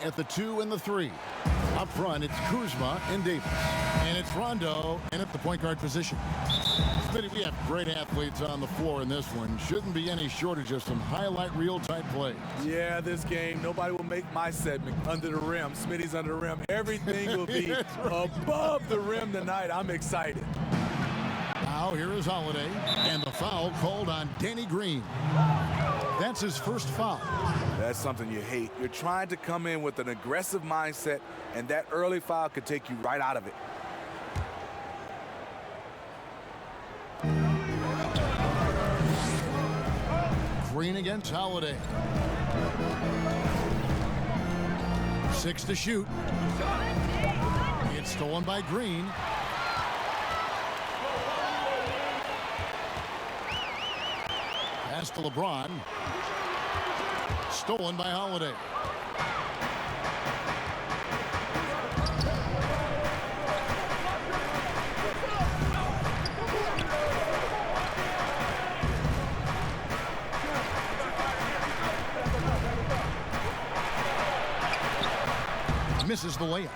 at the 2 and the 3. Up front, it's Kuzma and Davis. And it's Rondo and at the point guard position. Smitty, we have great athletes on the floor in this one. Shouldn't be any shortage of some highlight reel type plays. Yeah, this game, nobody will make my segment under the rim. Smitty's under the rim. Everything will be above the rim tonight. I'm excited. Now here is Holiday, and the foul called on Danny Green. That's his first foul. That's something you hate. You're trying to come in with an aggressive mindset, and that early foul could take you right out of it. Green against Holiday. 6 to shoot. It's stolen by Green. Pass to LeBron. Stolen by Holiday. Misses the layup.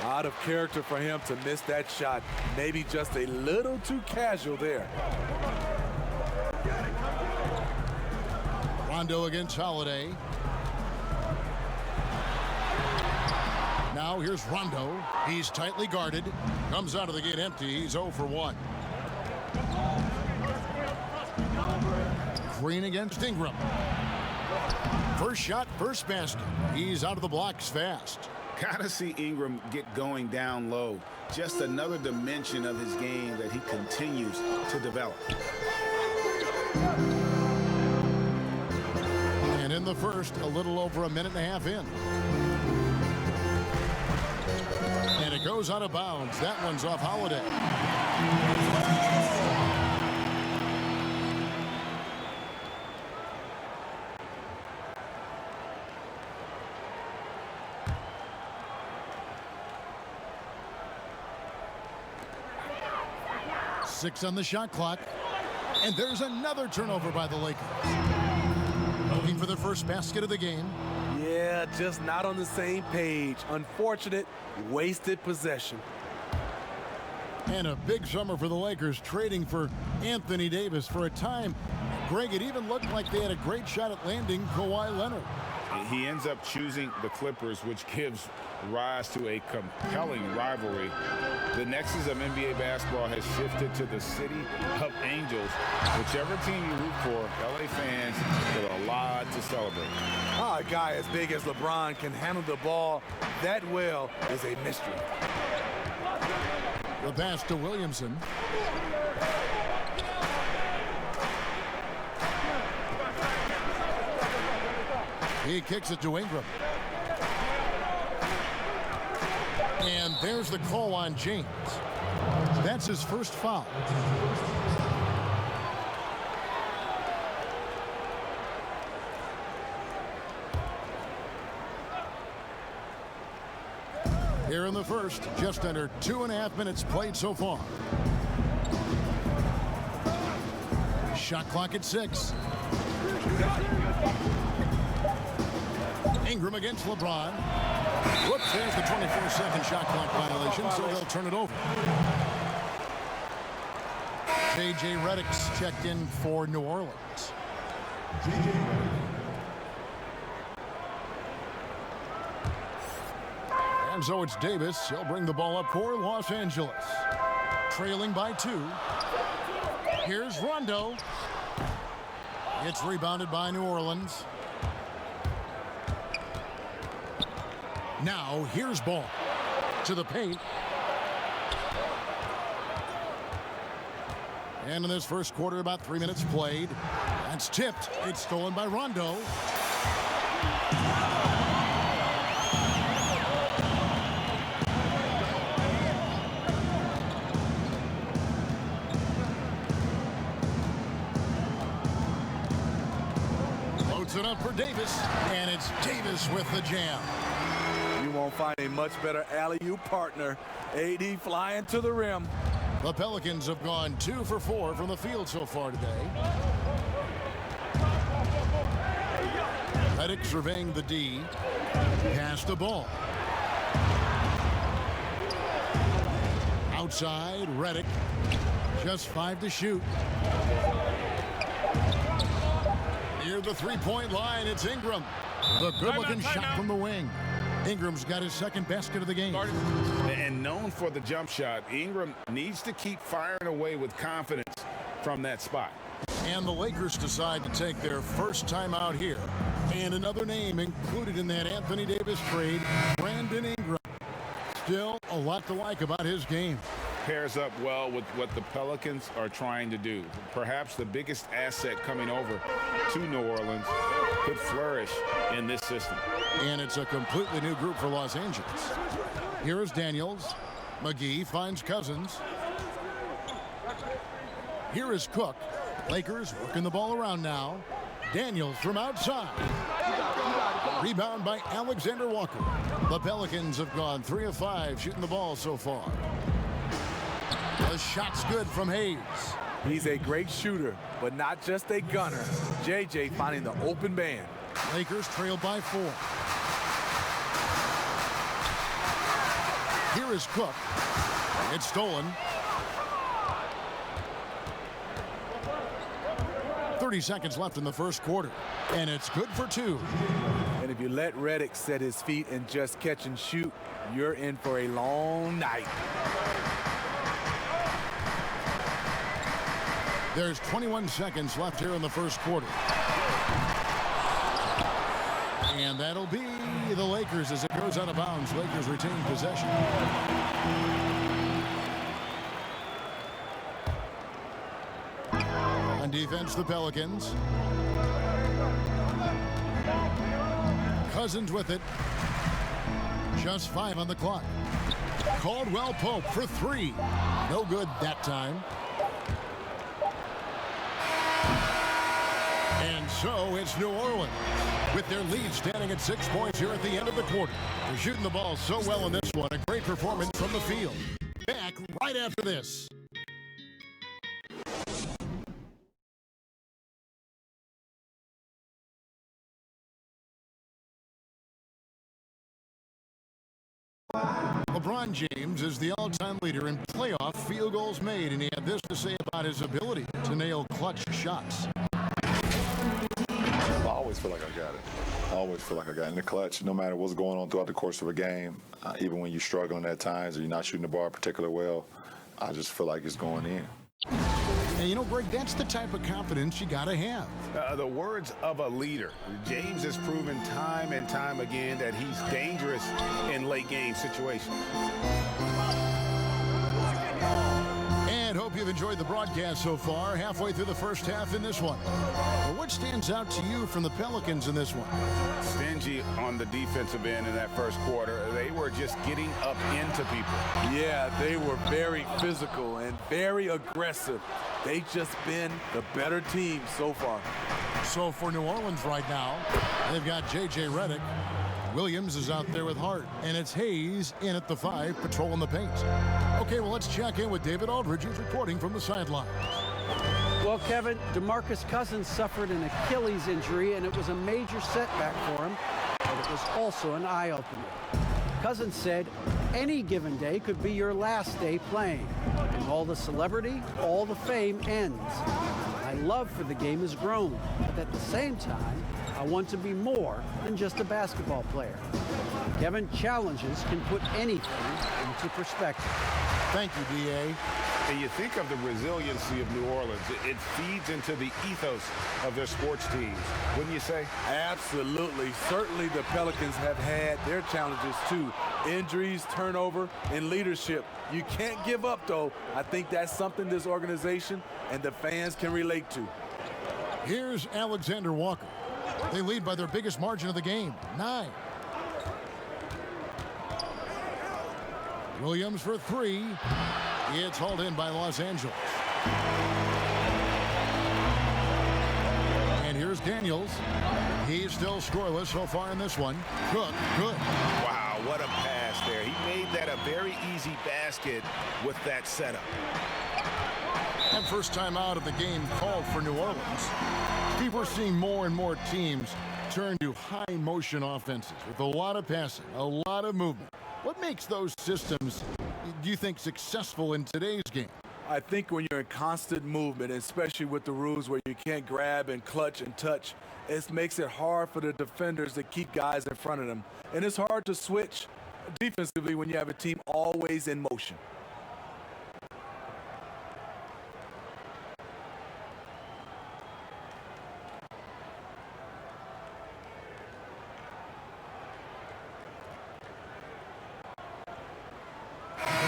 Out of character for him to miss that shot. Maybe just a little too casual there. Rondo against Holiday. Now here's Rondo. He's tightly guarded. Comes out of the gate empty. He's 0 for 1. Green against Ingram. First shot, first basket. He's out of the blocks fast. Gotta see Ingram get going down low. Just another dimension of his game that he continues to develop. And in the first, a little over a minute and a half in. And it goes out of bounds. That one's off Holiday. 6 on the shot clock. And there's another turnover by the Lakers. Looking for their first basket of the game. Yeah, just not on the same page. Unfortunate, wasted possession. And a big summer for the Lakers, trading for Anthony Davis. For a time, Greg, it even looked like they had a great shot at landing Kawhi Leonard. He ends up choosing the Clippers, which gives rise to a compelling rivalry. The nexus of NBA basketball has shifted to the city of angels. Whichever team you root for, LA fans get a lot to celebrate. A guy as big as LeBron can handle the ball that well is a mystery. The pass to Williamson. He kicks it to Ingram. And there's the call on James. That's his first foul. Here in the first, just under 2.5 minutes played so far. Shot clock at 6. Ingram against LeBron. Whoops, there's the 24-second shot clock violation, so they'll turn it over. J.J. Redick's checked in for New Orleans. And so it's Davis. He'll bring the ball up for Los Angeles. Trailing by 2. Here's Rondo. It's rebounded by New Orleans. Now, here's Ball to the paint. And in this first quarter, about 3 minutes played. That's tipped. It's stolen by Rondo. Loads it up for Davis, and it's Davis with the jam. You won't find a much better alley-oop partner. AD flying to the rim. The Pelicans have gone 2 for 4 from the field so far today. Redick surveying the D. Pass the ball. Outside, Redick. Just 5 to shoot. Near the three-point line, it's Ingram. The good-looking shot from the wing. Ingram's got his second basket of the game. And known for the jump shot, Ingram needs to keep firing away with confidence from that spot. And the Lakers decide to take their first time out here. And another name included in that Anthony Davis trade, Brandon Ingram. Still a lot to like about his game. Pairs up well with what the Pelicans are trying to do. Perhaps the biggest asset coming over to New Orleans could flourish in this system. And it's a completely new group for Los Angeles. Here is Daniels. McGee finds Cousins. Here is Cook. Lakers working the ball around now. Daniels from outside. Rebound by Alexander Walker. The Pelicans have gone 3 of 5 shooting the ball so far. The shot's good from Hayes. He's a great shooter, but not just a gunner. JJ finding the open man. Lakers trail by 4. Here is Cook. It's stolen. 30 seconds left in the first quarter, and it's good for 2. And if you let Redick set his feet and just catch and shoot, you're in for a long night. There's 21 seconds left here in the first quarter. And that'll be the Lakers as it goes out of bounds. Lakers retain possession. On defense, the Pelicans. Cousins with it. Just 5 on the clock. Caldwell Pope for 3. No good that time. And so it's New Orleans with their lead standing at 6 points here at the end of the quarter. They're shooting the ball so well in this one. A great performance from the field. Back right after this. LeBron James is the all-time leader in playoff field goals made, and he had this to say about his ability to nail clutch shots. I always feel like I got it. I always feel like I got it in the clutch, no matter what's going on throughout the course of a game. Even when you're struggling at times or you're not shooting the ball particularly well, I just feel like it's going in. And you know, Greg, that's the type of confidence you got to have. The words of a leader. James has proven time and time again that he's dangerous in late game situations. And hope you've enjoyed the broadcast so far, halfway through the first half in this one. Well, what stands out to you from the Pelicans in this one? Stingy on the defensive end in that first quarter. They were just getting up into people. Yeah, they were very physical and very aggressive. They've just been the better team so far. So for New Orleans right now, they've got J.J. Redick. Williams is out there with Hart, and it's Hayes in at the 5, patrolling the paint. Okay, well, let's check in with David Aldridge, who's reporting from the sidelines. Well, Kevin, DeMarcus Cousins suffered an Achilles injury, and it was a major setback for him, but it was also an eye-opener. Cousins said, any given day could be your last day playing. And all the celebrity, all the fame ends. My love for the game has grown, but at the same time, I want to be more than just a basketball player. Kevin, challenges can put anything into perspective. Thank you, D.A. And you think of the resiliency of New Orleans. It feeds into the ethos of their sports teams, wouldn't you say? Absolutely. Certainly the Pelicans have had their challenges too. Injuries, turnover, and leadership. You can't give up, though. I think that's something this organization and the fans can relate to. Here's Alexander Walker. They lead by their biggest margin of the game, 9. Williams for 3. It's hauled in by Los Angeles. And here's Daniels. He's still scoreless so far in this one. Cook, good. Wow, what a pass there. He made that a very easy basket with that setup. And first time out of the game called for New Orleans. Steve, we're seeing more and more teams turn to high motion offenses with a lot of passing, a lot of movement. What makes those systems, do you think, successful in today's game? I think when you're in constant movement, especially with the rules where you can't grab and clutch and touch, it makes it hard for the defenders to keep guys in front of them. And it's hard to switch defensively when you have a team always in motion.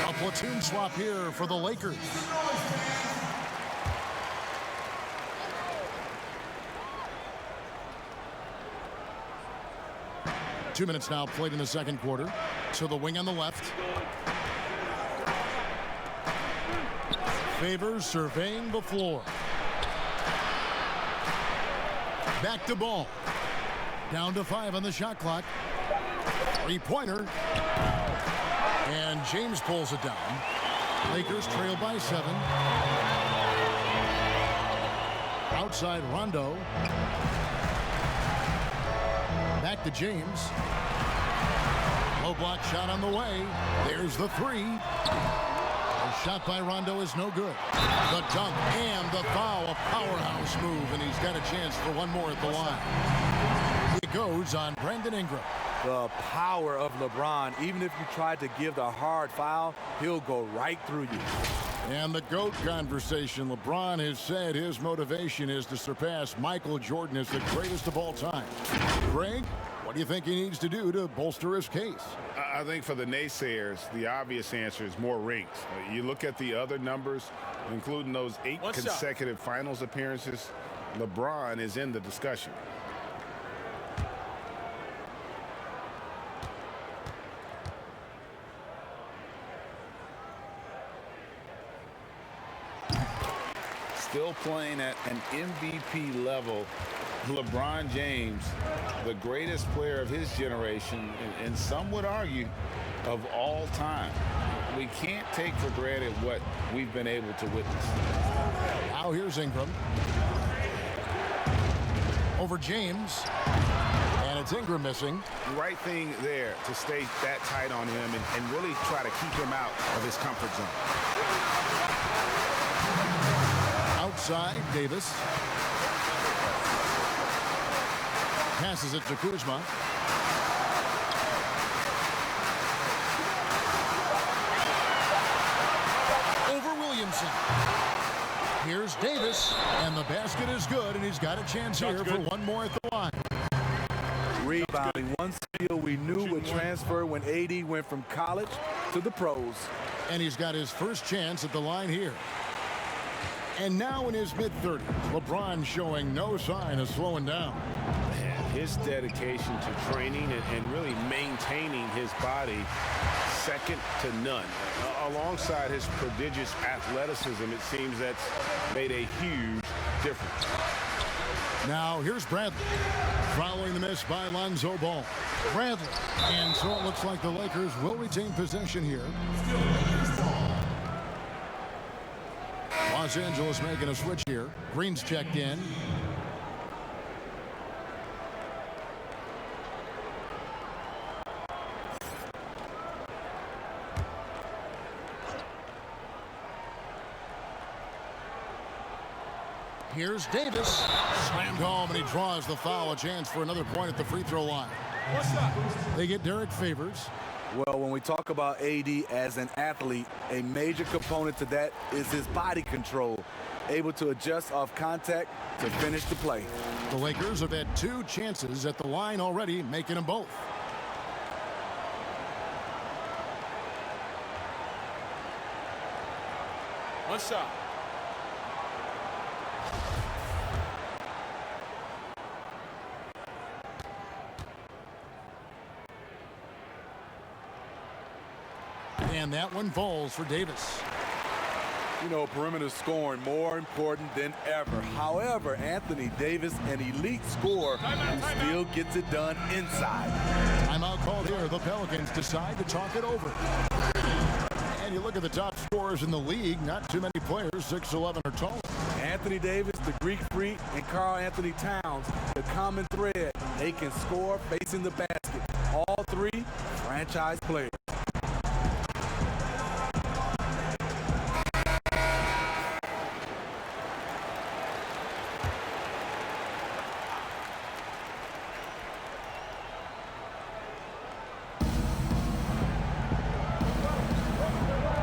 A platoon swap here for the Lakers. Two minutes now played in the second quarter. To the wing on the left. Favors surveying the floor. Back to ball. Down to 5 on the shot clock. Three-pointer. And James pulls it down. Lakers trail by 7. Outside Rondo. Back to James. Low block shot on the way. There's the 3. The shot by Rondo is no good. The dunk and the foul. A powerhouse move, and he's got a chance for one more at the line. It goes on Brandon Ingram. The power of LeBron, even if you tried to give the hard foul, he'll go right through you. And the GOAT conversation. LeBron has said his motivation is to surpass Michael Jordan as the greatest of all time. Greg, what do you think he needs to do to bolster his case? I think for the naysayers, the obvious answer is more rings. You look at the other numbers, including those 8 consecutive finals appearances, LeBron is in the discussion. Still playing at an MVP level, LeBron James, the greatest player of his generation, and some would argue of all time. We can't take for granted what we've been able to witness. Now here's Ingram. Over James. And it's Ingram missing. Right thing there to stay that tight on him and really try to keep him out of his comfort zone. Outside, Davis. Passes it to Kuzma. Over Williamson. Here's Davis, and the basket is good, and he's got a chance here for one more at the line. Rebounding, one steal we knew would transfer when AD went from college to the pros. And he's got his first chance at the line here. And now in his mid-30s, LeBron showing no sign of slowing down. His dedication to training and really maintaining his body, second to none. Alongside his prodigious athleticism, it seems that's made a huge difference. Now here's Bradley, following the miss by Lonzo Ball. Bradley, and so it looks like the Lakers will retain possession here. Los Angeles making a switch here. Green's checked in. Here's Davis. Slammed home, and he draws the foul. A chance for another point at the free throw line. They get Derek Favors. Well, when we talk about AD as an athlete, a major component to that is his body control, able to adjust off contact to finish the play. The Lakers have had 2 chances at the line already, making them both. One shot. And that one falls for Davis. You know, perimeter scoring more important than ever. However, Anthony Davis, an elite scorer who still gets it done inside. Timeout called here. The Pelicans decide to talk it over. And you look at the top scorers in the league, not too many players 6'11" or taller. Anthony Davis, the Greek Freak, and Karl Anthony Towns, the common thread They can score facing the basket. All three franchise players.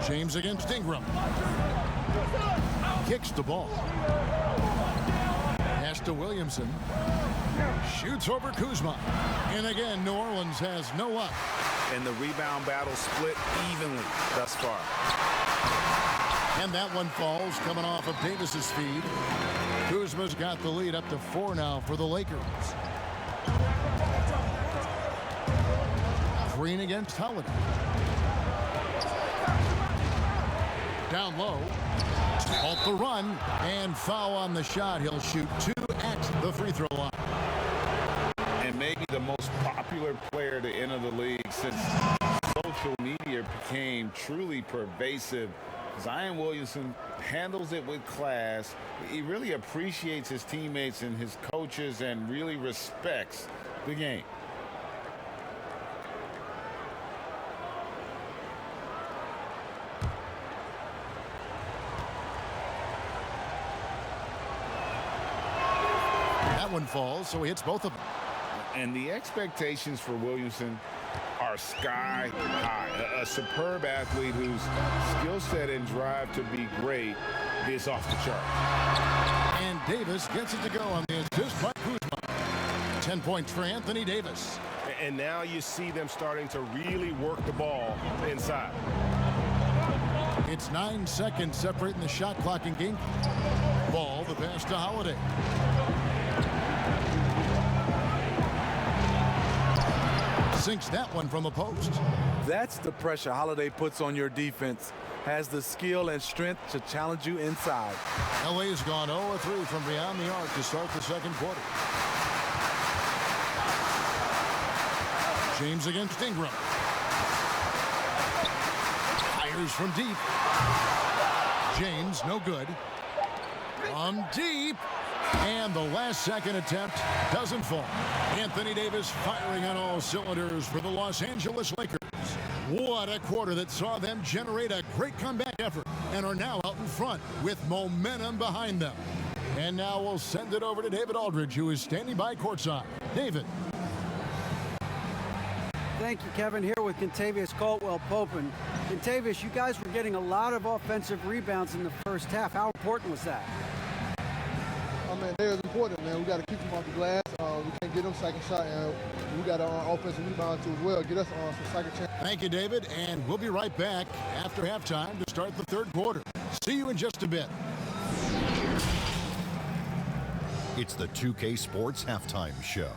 James against Ingram. Kicks the ball. Pass to Williamson. Shoots over Kuzma. And again, New Orleans has no luck. And the rebound battle split evenly thus far. And that one falls, coming off of Davis's feed. Kuzma's got the lead up to 4 now for the Lakers. Green against Holiday. Down low. Halt the run. And foul on the shot. He'll shoot 2 at the free throw line. And maybe the most popular player to enter the league since social media became truly pervasive. Zion Williamson handles it with class. He really appreciates his teammates and his coaches and really respects the game. That one falls, so he hits both of them. And the expectations for Williamson are sky high. A superb athlete whose skill set and drive to be great is off the chart. And Davis gets it to go on the assist by Kuzma. 10-point for Anthony Davis. And now you see them starting to really work the ball inside. It's 9 seconds separating the shot clock and game. Ball, the pass to Holiday. Sinks that one from the post. That's the pressure Holiday puts on your defense. Has the skill and strength to challenge you inside. LA's gone 0-3 from beyond the arc to start the second quarter. James against Ingram. Fires from deep. James, no good. From deep. And the last second attempt doesn't fall. Anthony Davis firing on all cylinders for the Los Angeles Lakers. What a quarter that saw them generate a great comeback effort and are now out in front with momentum behind them. And now we'll send it over to David Aldridge, who is standing by courtside. David. Thank you, Kevin. Here with Kentavious Caldwell-Pope. And Kentavious, you guys were getting a lot of offensive rebounds in the first half. How important was that? I mean, they're important, man. We got to keep them off the glass. We can't get them second shot, and we got an offensive rebound too as well. Get us on some second chance. Thank you, David, and we'll be right back after halftime to start the third quarter. See you in just a bit. It's the 2K Sports Halftime Show.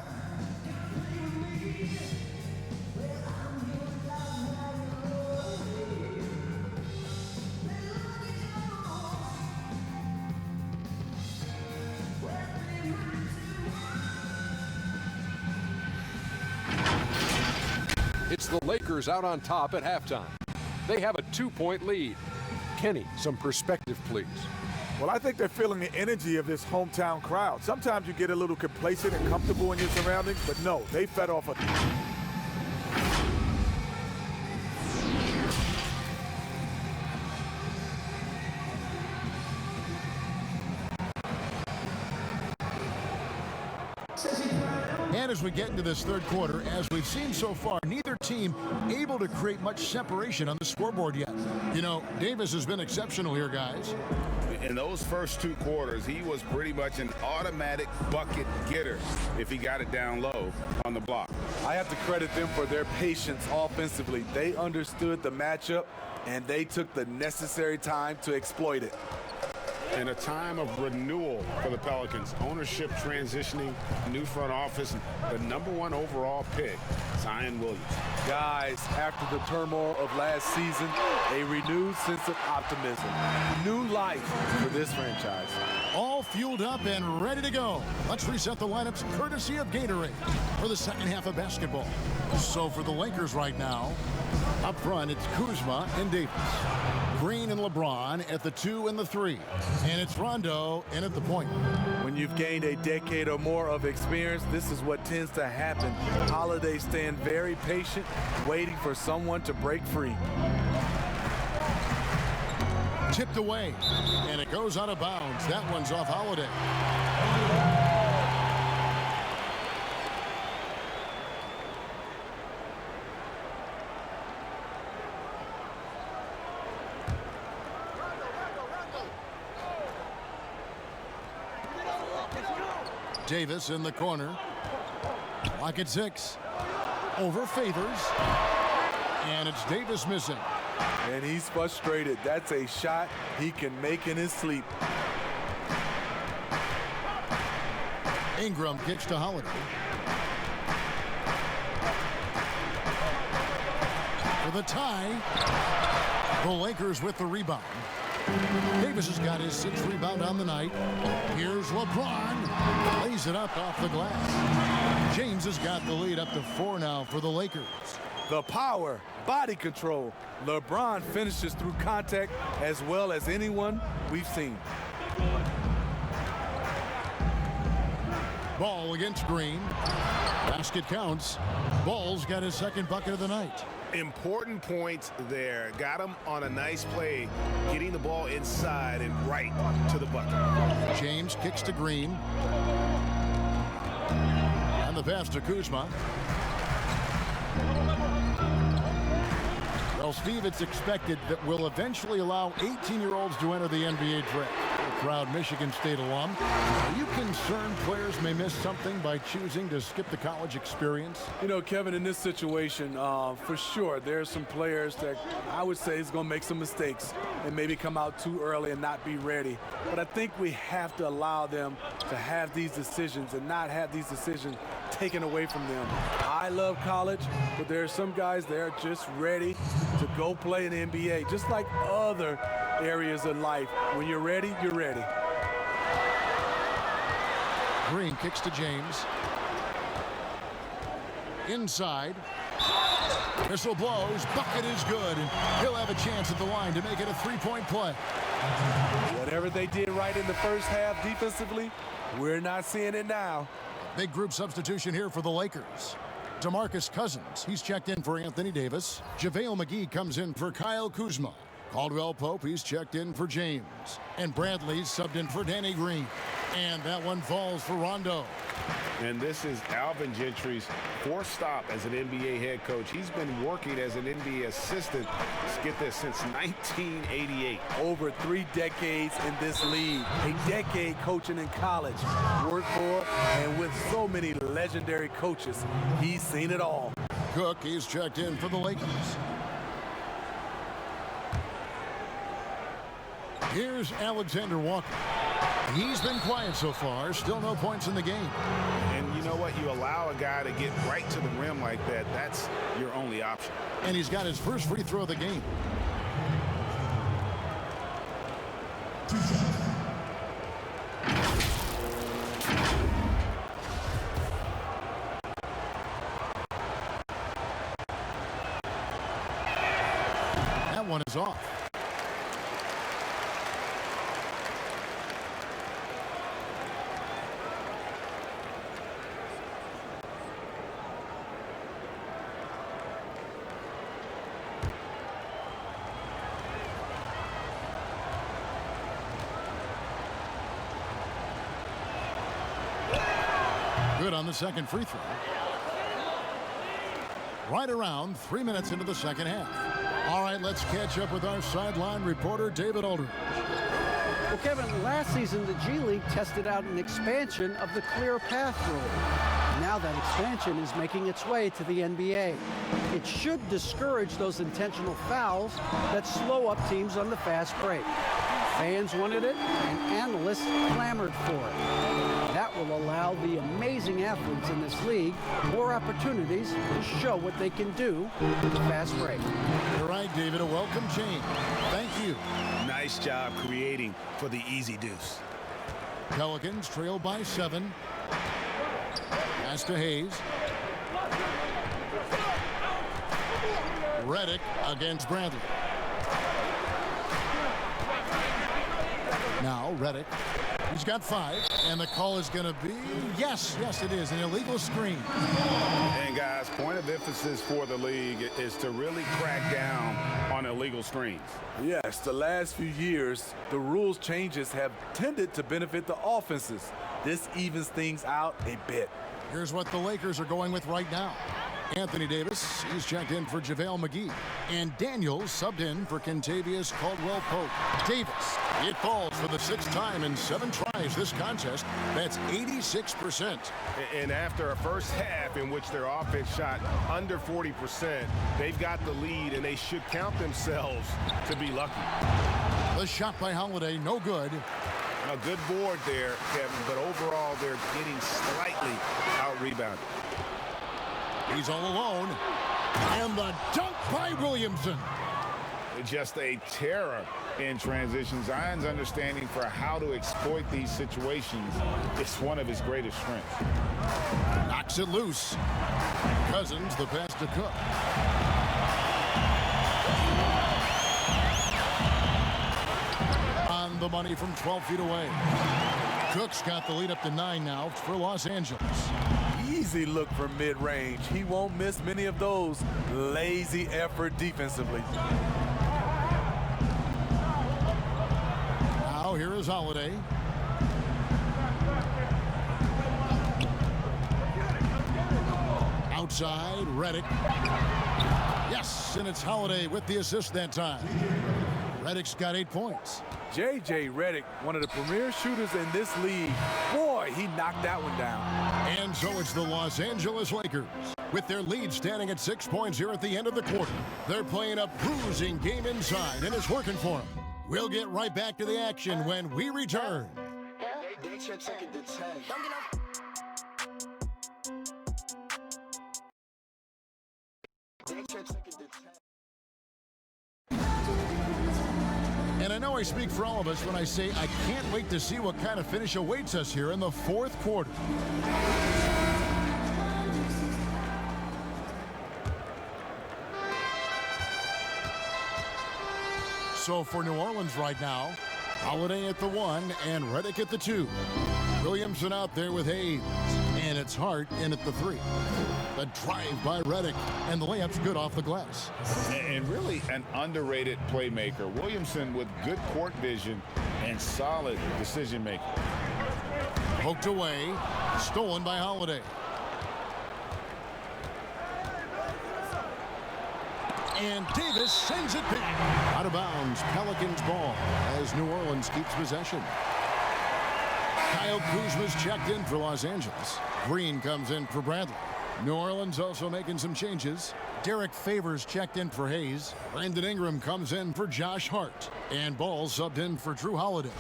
It's the Lakers out on top at halftime. They have a 2-point lead. Kenny, some perspective, please. Well, I think they're feeling the energy of this hometown crowd. Sometimes you get a little complacent and comfortable in your surroundings, but no, they fed off a... And as we get into this third quarter, as we've seen so far, neither team able to create much separation on the scoreboard yet. You know, Davis has been exceptional here, guys. In those first 2 quarters, he was pretty much an automatic bucket getter if he got it down low on the block. I have to credit them for their patience offensively. They understood the matchup, and they took the necessary time to exploit it. In a time of renewal for the Pelicans, ownership transitioning, new front office, the #1 overall pick, Zion Williamson. Guys, after the turmoil of last season, a renewed sense of optimism, new life for this franchise. All fueled up and ready to go. Let's reset the lineups courtesy of Gatorade for the second half of basketball. So for the Lakers right now, up front, it's Kuzma and Davis. Green and LeBron at the 2 and the 3. And it's Rondo in at the point. When you've gained a decade or more of experience, this is what tends to happen. Holiday stand very patient, waiting for someone to break free. Tipped away, and it goes out of bounds. That one's off Holiday. Davis in the corner. Lock at 6. Over Favors. And it's Davis missing. And he's frustrated. That's a shot he can make in his sleep. Ingram kicks to Holiday. For the tie. The Lakers with the rebound. Davis has got his 6th rebound on the night. Here's LeBron. Lays it up off the glass. James has got the lead up to 4 now for the Lakers. The power, body control. LeBron finishes through contact as well as anyone we've seen. Ball against Green. Basket counts. Ball's got his 2nd bucket of the night. Important points there. Got him on a nice play, getting the ball inside and right to the bucket. James kicks to Green. And the pass to Kuzma. Well, Steve, it's expected that we'll eventually allow 18-year-olds to enter the NBA draft. A proud Michigan State alum. Are you concerned players may miss something by choosing to skip the college experience? You know, Kevin, in this situation, for sure, there are some players that I would say is going to make some mistakes and maybe come out too early and not be ready. But I think we have to allow them to have these decisions and not have these decisions taken away from them. I love college, but there are some guys that are just ready to go play in the NBA, just like other areas of life. When you're ready, you're ready. Green kicks to James. Inside. Whistle blows. Bucket is good. And he'll have a chance at the line to make it a 3-point play. Whatever they did right in the first half defensively, we're not seeing it now. Big group substitution here for the Lakers. DeMarcus Cousins, he's checked in for Anthony Davis. JaVale McGee comes in for Kyle Kuzma. Caldwell Pope, he's checked in for James. And Bradley's subbed in for Danny Green. And that one falls for Rondo. And this is Alvin Gentry's 4th stop as an NBA head coach. He's been working as an NBA assistant, get this, since 1988. Over 3 decades in this league. A decade coaching in college. Worked for and with so many legendary coaches. He's seen it all. Cook, he's checked in for the Lakers. Here's Alexander Walker. He's been quiet so far. Still no points in the game. And you know what? You allow a guy to get right to the rim like that. That's your only option. And he's got his first free throw of the game. That one is off. Good on the 2nd free throw. Right around 3 minutes into the 2nd half. All right, let's catch up with our sideline reporter, David Aldridge. Well, Kevin, last season the G League tested out an expansion of the clear path rule. Now that expansion is making its way to the NBA. It should discourage those intentional fouls that slow up teams on the fast break. Fans wanted it, and analysts clamored for it. That will allow the amazing athletes in this league more opportunities to show what they can do with the fast break. You're right, David. A welcome change. Thank you. Nice job creating for the easy deuce. Pelicans trail by 7. Pass to Hayes. Reddick against Bradley. Now Redick. He's got 5, and the call is going to be, yes, it is, an illegal screen. And guys, point of emphasis for the league is to really crack down on illegal screens. Yes, the last few years, the rules changes have tended to benefit the offenses. This evens things out a bit. Here's what the Lakers are going with right now. Anthony Davis, he's checked in for JaVale McGee. And Daniels subbed in for Kentavious Caldwell-Pope. Davis, it falls for the 6th time in 7 tries this contest. That's 86%. And after a first half in which their offense shot under 40%, they've got the lead, and they should count themselves to be lucky. The shot by Holiday, no good. A good board there, Kevin, but overall they're getting slightly out-rebounded. He's all alone. And the dunk by Williamson. Just a terror in transition. Zion's understanding for how to exploit these situations is one of his greatest strengths. Knocks it loose. Cousins, the pass to Cook. On the money from 12 feet away. Cook's got the lead up to 9 now for Los Angeles. Easy look for mid-range. He won't miss many of those. Lazy effort defensively. Now here is Holiday. Outside, Redick. Yes, and it's Holiday with the assist that time. Redick's got 8 points. J.J. Redick, one of the premier shooters in this league. Boy, he knocked that one down. And so it's the Los Angeles Lakers. With their lead standing at 6 points here at the end of the quarter. They're playing a bruising game inside, and it's working for them. We'll get right back to the action when we return. And I know I speak for all of us when I say I can't wait to see what kind of finish awaits us here in the 4th quarter. So for New Orleans right now, Holiday at the 1 and Redick at the 2. Williamson out there with Hayes, and it's Hart in at the 3. The drive by Redick, and the layup's good off the glass. And really an underrated playmaker. Williamson with good court vision and solid decision making. Poked away, stolen by Holiday. And Davis sends it back. Out of bounds, Pelicans ball as New Orleans keeps possession. Kyle Kuzma's checked in for Los Angeles. Green comes in for Bradley. New Orleans also making some changes. Derek Favors checked in for Hayes. Brandon Ingram comes in for Josh Hart. And Ball subbed in for Drew Holiday.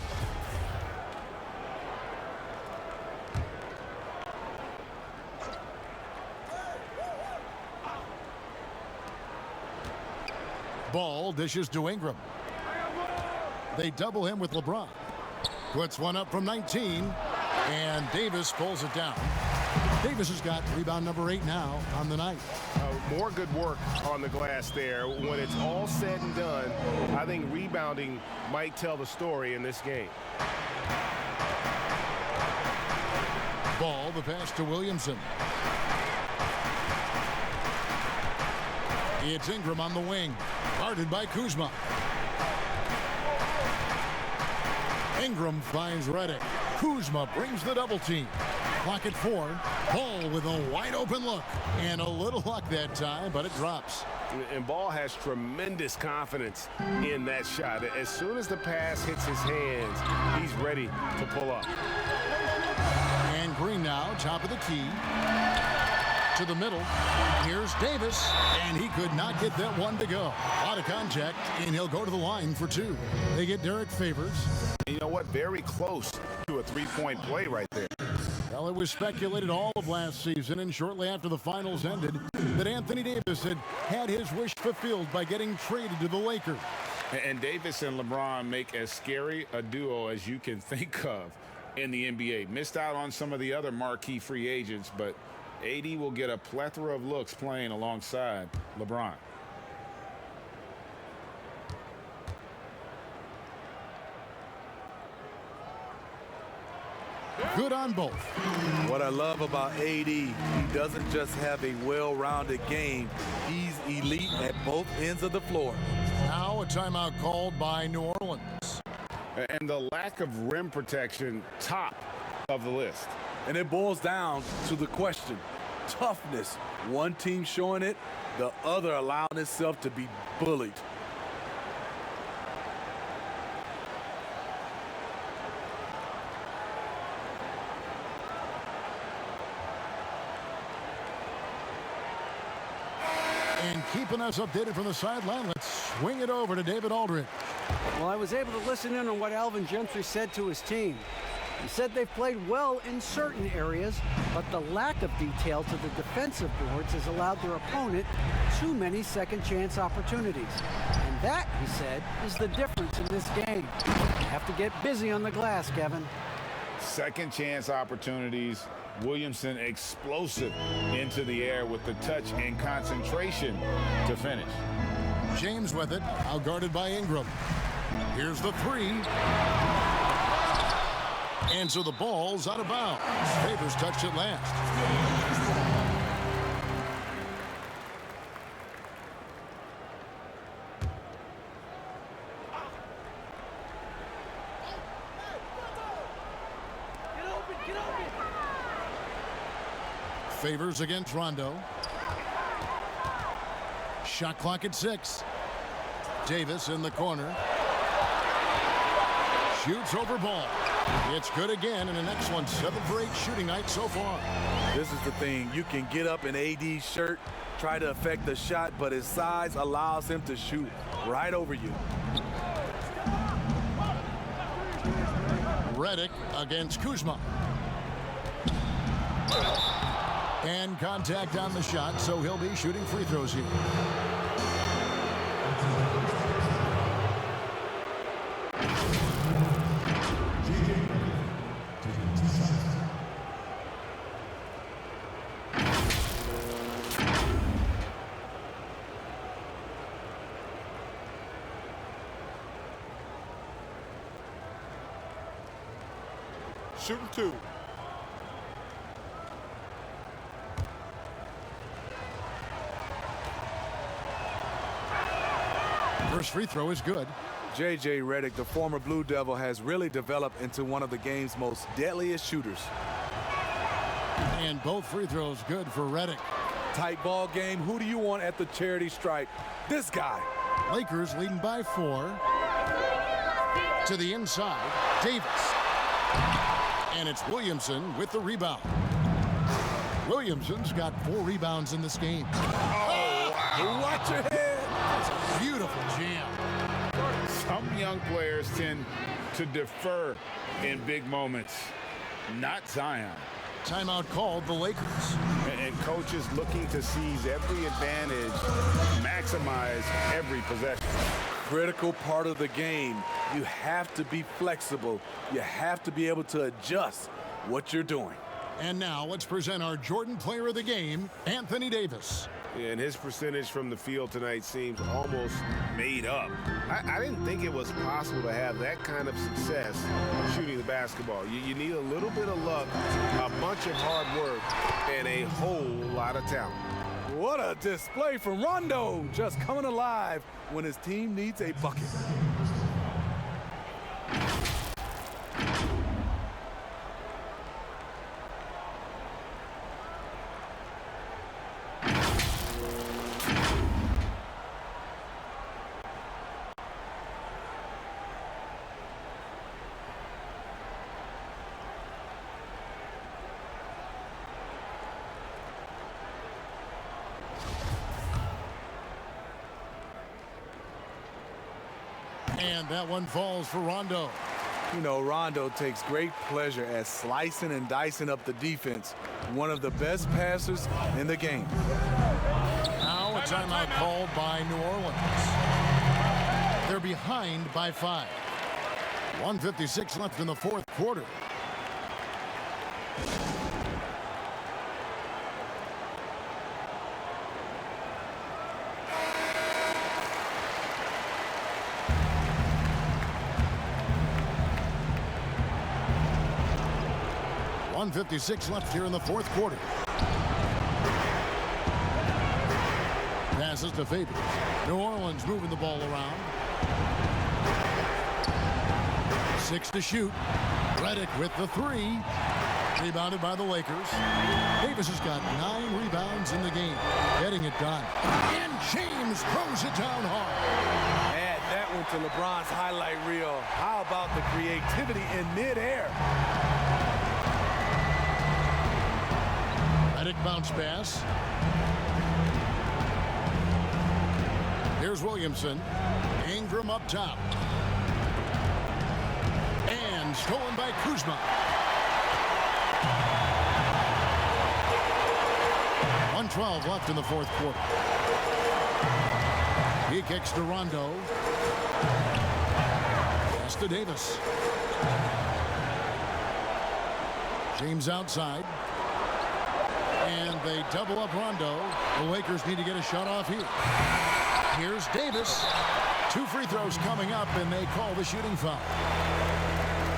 Ball dishes to Ingram. They double him with LeBron. Puts one up from 19, and Davis pulls it down. Davis has got rebound number 8 now on the night. More good work on the glass there. When it's all said and done, I think rebounding might tell the story in this game. Ball, the pass to Williamson. It's Ingram on the wing, guarded by Kuzma. Ingram finds Redick. Kuzma brings the double team. Clock at 4. Ball with a wide open look. And a little luck that time, but it drops. And Ball has tremendous confidence in that shot. As soon as the pass hits his hands, he's ready to pull up. And Green now, top of the key. To the middle. Here's Davis, and he could not get that one to go. Out of contact, and he'll go to the line for 2. They get Derek Favors. You know what? Very close to a three-point play right there. Well, it was speculated all of last season and shortly after the finals ended that Anthony Davis had his wish fulfilled by getting traded to the Lakers. And Davis and LeBron make as scary a duo as you can think of in the NBA. Missed out on some of the other marquee free agents, but AD will get a plethora of looks playing alongside LeBron. good on both. What I love about AD, he doesn't just have a well-rounded game. He's elite at both ends of the floor. Now a timeout called by New Orleans. And the lack of rim protection, top of the list. And it boils down to the question, toughness. One team showing it, the other allowing itself to be bullied. And keeping us updated from the sideline, let's swing it over to David Aldridge. Well, I was able to listen in on what Alvin Gentry said to his team. He said they've played well in certain areas, but the lack of detail to the defensive boards has allowed their opponent too many second-chance opportunities. And that, he said, is the difference in this game. You have to get busy on the glass, Kevin. Second chance opportunities. Williamson explosive into the air with the touch and concentration to finish. James with it, out guarded by Ingram. Here's the three. And so the ball's out of bounds. Favors touched it last. Favors against Rondo. Shot clock at 6. Davis in the corner. Shoots over ball. It's good again, and an excellent 7 for 8 shooting night so far. This is the thing. You can get up in AD's shirt, try to affect the shot, but his size allows him to shoot right over you. Redick against Kuzma. And contact on the shot, so he'll be shooting free throws here. Shooting 2. First free throw is good. J.J. Redick, the former Blue Devil, has really developed into one of the game's most deadliest shooters. And both free throws good for Redick. Tight ball game. Who do you want at the charity stripe? This guy. Lakers leading by 4. To the inside, Davis. And it's Williamson with the rebound. Williamson's got 4 rebounds in this game. Oh, wow. Watch your head. That's a beautiful jam. Some young players tend to defer in big moments. Not Zion. Timeout called the Lakers. And coaches looking to seize every advantage, maximize every possession. Critical part of the game. You have to be flexible. You have to be able to adjust what you're doing. And now let's present our Jordan Player of the Game, Anthony Davis. And his percentage from the field tonight seems almost made up. I didn't think it was possible to have that kind of success shooting the basketball. You need a little bit of luck, a bunch of hard work, and a whole lot of talent. What a display from Rondo, just coming alive when his team needs a bucket. And that one falls for Rondo. You know, Rondo takes great pleasure at slicing and dicing up the defense. One of the best passers in the game. Now a timeout called by New Orleans. They're behind by 5. 1:56 left in the 4th quarter. 1:56 left here in the fourth quarter. Passes to Favors. New Orleans moving the ball around. 6 to shoot. Redick with the 3. Rebounded by the Lakers. Davis has got 9 rebounds in the game. Getting it done. And James throws it down hard. Add that one to LeBron's highlight reel. How about the creativity in midair? Redick bounce pass. Here's Williamson. Ingram up top. And stolen by Kuzma. 1:12 left in the fourth quarter. He kicks to Rondo. Pass to Davis. James outside. And they double up Rondo. The Lakers need to get a shot off here. Here's Davis. 2 free throws coming up, and they call the shooting foul.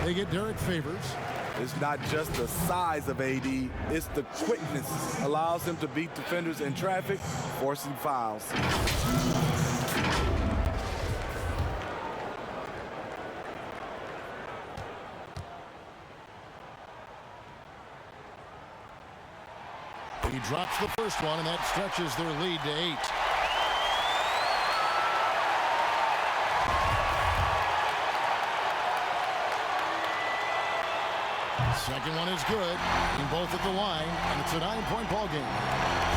They get Derek Favors. It's not just the size of AD, it's the quickness. Allows him to beat defenders in traffic, forcing fouls. He drops the first one, and that stretches their lead to 8. Second one is good. In both at the line, and it's a 9-point ball game.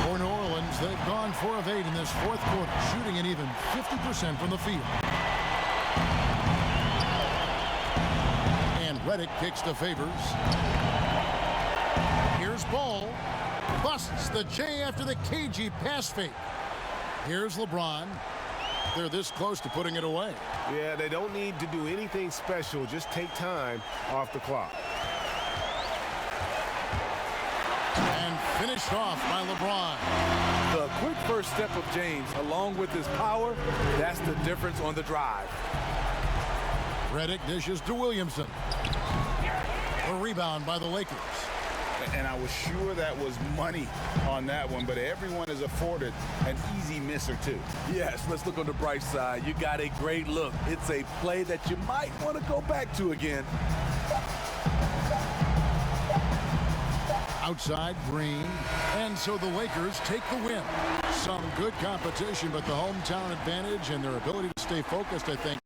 For New Orleans, they've gone 4 of 8 in this fourth quarter, shooting an even 50% from the field. And Redick kicks to Favors. Here's Ball. Busts the J after the cagey pass fake. Here's LeBron. They're this close to putting it away. Yeah, they don't need to do anything special. Just take time off the clock. And finished off by LeBron. The quick first step of James, along with his power, that's the difference on the drive. Redick dishes to Williamson. A rebound by the Lakers. And I was sure that was money on that one, but everyone is afforded an easy miss or two. Yes, let's look on the bright side. You got a great look. It's a play that you might want to go back to again. Outside Green, and so the Lakers take the win. Some good competition, but the hometown advantage and their ability to stay focused, I think,